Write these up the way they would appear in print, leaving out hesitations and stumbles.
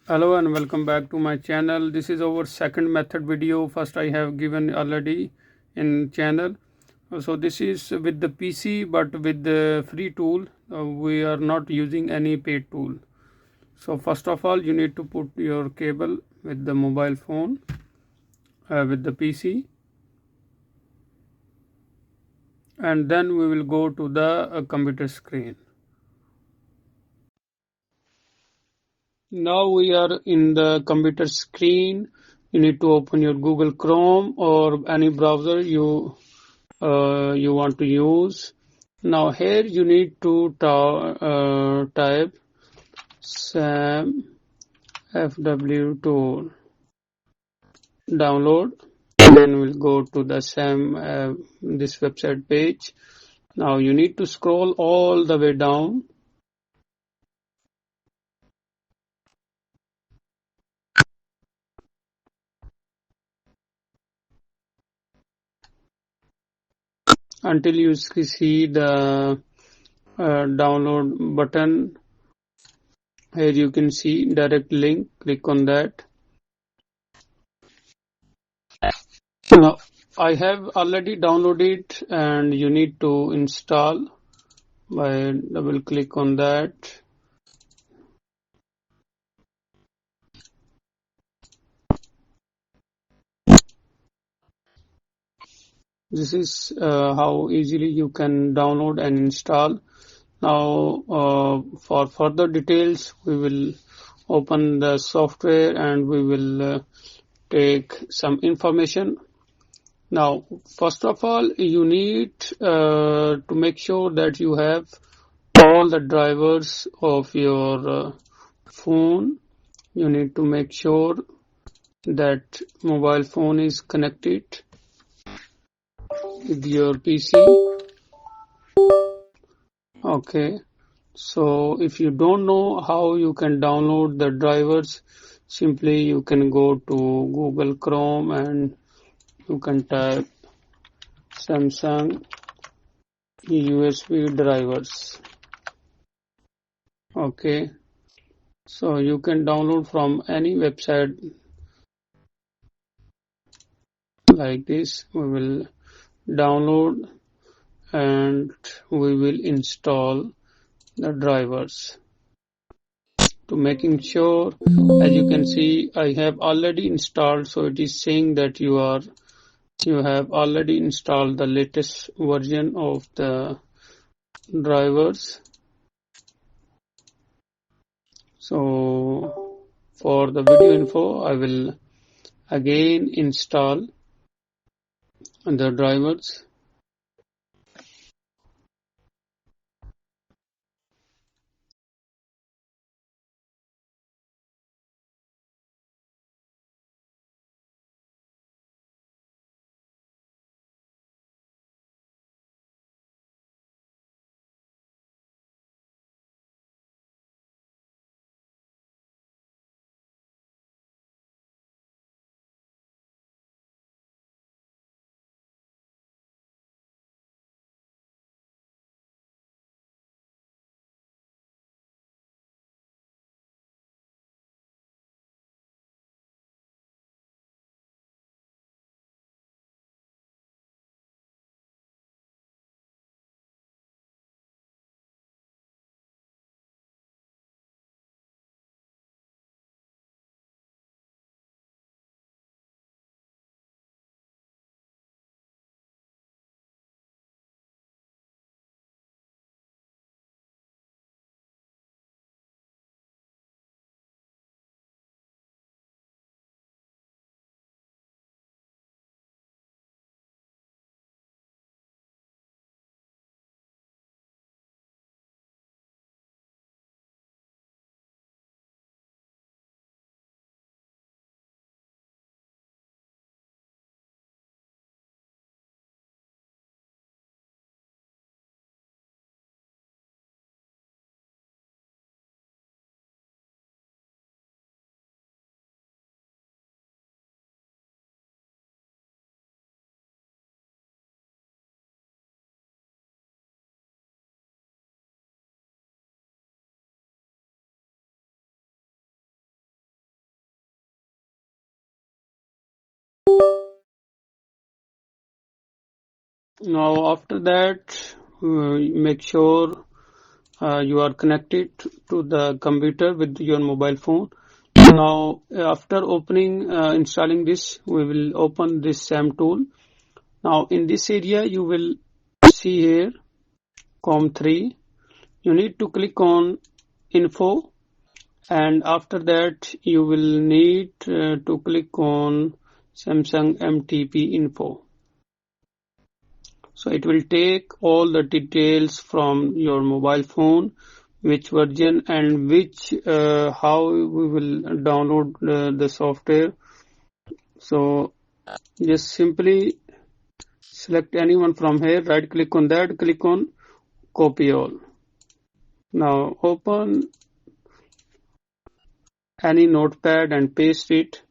Hello and welcome back to my channel. This is our second method video. First I have given already in channel. So this is with the PC but with the free tool. We are not using any paid tool. So first of all you need to put your cable with the mobile phone with the PC, and then we will go to the computer screen. Now we are in the computer screen. You need to open your Google Chrome or any browser you want to use. Now here you need to type SAM FW tool, download, then we'll go to the SAM this website page. Now you need to scroll all the way down until you see the download button. Here you can see direct link, click on that. Now I have already downloaded and you need to install by double click on that. This is how easily you can download and install. Now for further details we will open the software and we will take some information. Now first of all you need to make sure that you have all the drivers of your phone. You need to make sure that mobile phone is connected with your PC. Okay, so if you don't know how you can download the drivers, simply you can go to Google Chrome and you can type Samsung USB drivers. Okay, so you can download from any website like this. We will download and we will install the drivers. To making sure, as you can see, I have already installed, so it is saying that you have already installed the latest version of the drivers. So for the video info I will again install the drivers. Now after that, make sure you are connected to the computer with your mobile phone. Now after installing this, we will open this SAM tool. Now in this area you will see here COM3. You need to click on info, and after that you will need to click on Samsung MTP info. So it will take all the details from your mobile phone, which version and how we will download the software. So just simply select anyone from here, right click on that, click on copy all. Now open any notepad and paste it.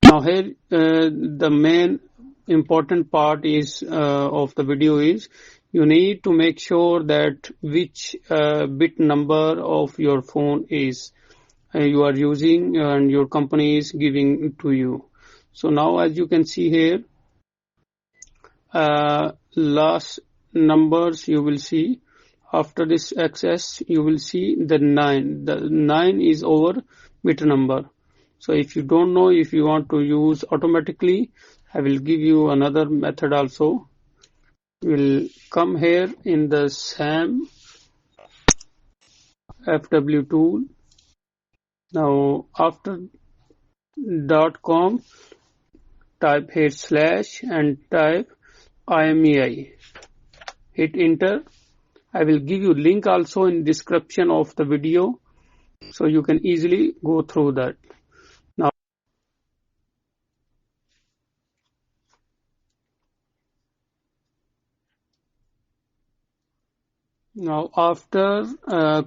Now here the main important part is of the video is you need to make sure that which bit number of your phone is you are using and your company is giving to you. So now as you can see here, last numbers you will see after this access, you will see the 9. The 9 is our bit number. So if you don't know, if you want to use automatically, I will give you another method also. We'll come here in the SAM FW tool. Now after .com, type here / and type IMEI. Hit enter. I will give you link also in description of the video, so you can easily go through that. Now after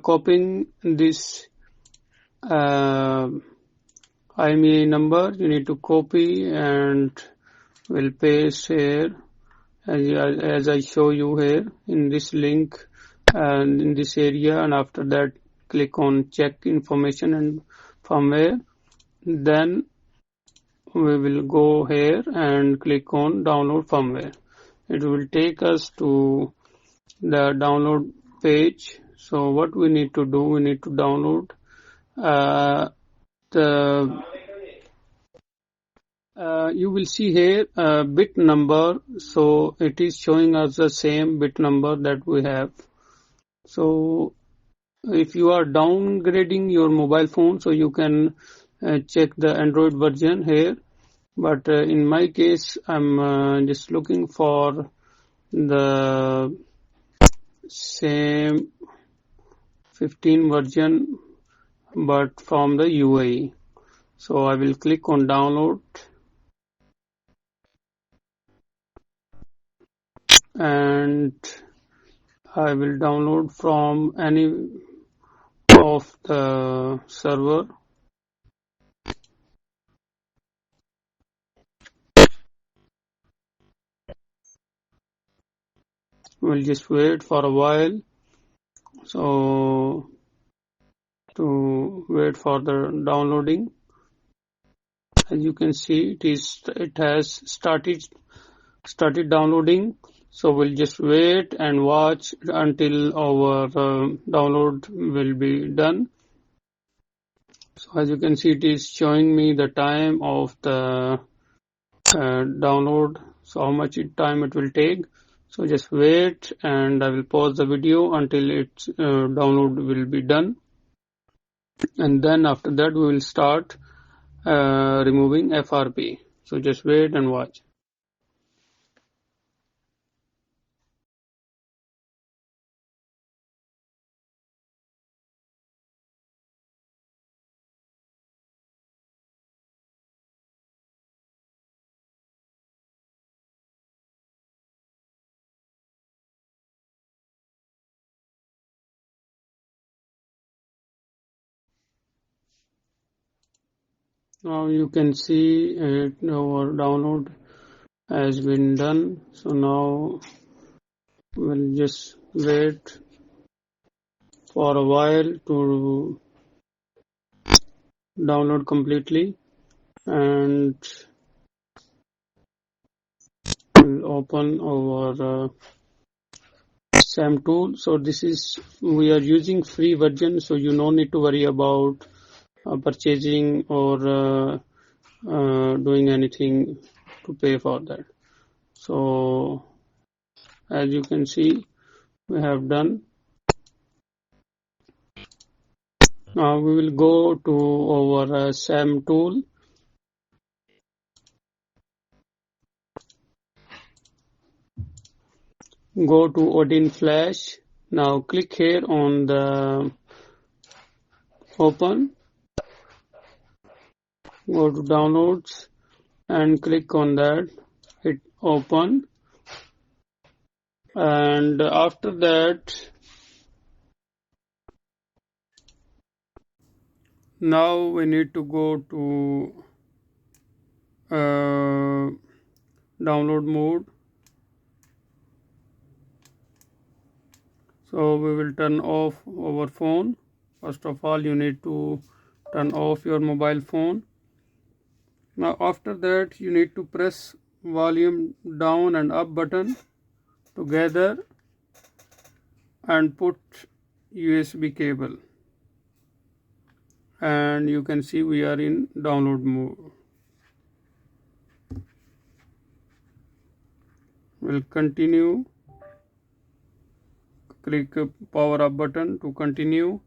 copying this IMEI number, you need to copy and will paste here as I show you here in this link and in this area, and after that click on check information and firmware. Then we will go here and click on download firmware. It will take us to the download page. So what we need to do, we need to download you will see here bit number. So it is showing us the same bit number that we have. So if you are downgrading your mobile phone, so you can check the Android version here. But in my case, I'm just looking for the same 15 version, but from the UAE. So I will click on download, and I will download from any of the server. We'll just wait for a while. So to wait for the downloading, as you can see, it has started downloading. So we'll just wait and watch until our download will be done. So as you can see, it is showing me the time of the download, so how much time it will take. So just wait, and I will pause the video until its download will be done, and then after that we will start removing FRP. So just wait and watch. Now you can see our download has been done. So now we'll just wait for a while to download completely, and open our SAM tool. So this is, we are using free version, so you no need to worry about purchasing or doing anything to pay for that. So as you can see, we have done. Now we will go to our SAM tool. Go to Odin Flash. Now click here on the open. Go to downloads and click on that. Hit open. And after that, now we need to go to download mode. So we will turn off our phone. First of all, you need to turn off your mobile phone. Now after that, you need to press volume down and up button together and put USB cable, and you can see we are in download mode. We'll continue. Click power up button to continue.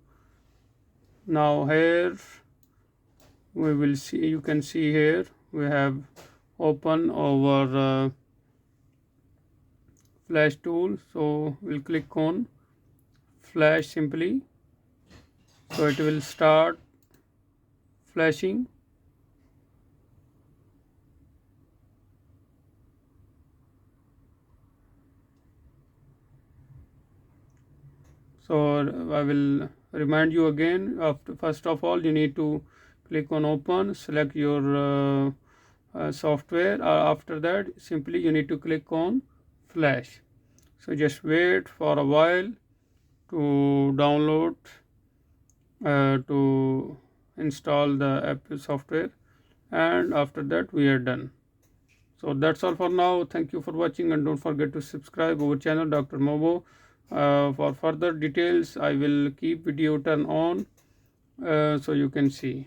Now here we will see, you can see here we have open our flash tool. So we'll click on flash simply, so it will start flashing. So I will remind you again, first of all you need to click on open, select your software. After that simply you need to click on flash. So just wait for a while to download, to install the app software, and after that we are done. So that's all for now. Thank you for watching, and don't forget to subscribe our channel Dr. Mobo. For further details I will keep video turn on so you can see.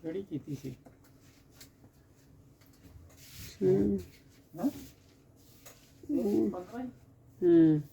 ਕਿਹੜੀ ਕੀਤੀ ਸੀ ਹਾਂ 15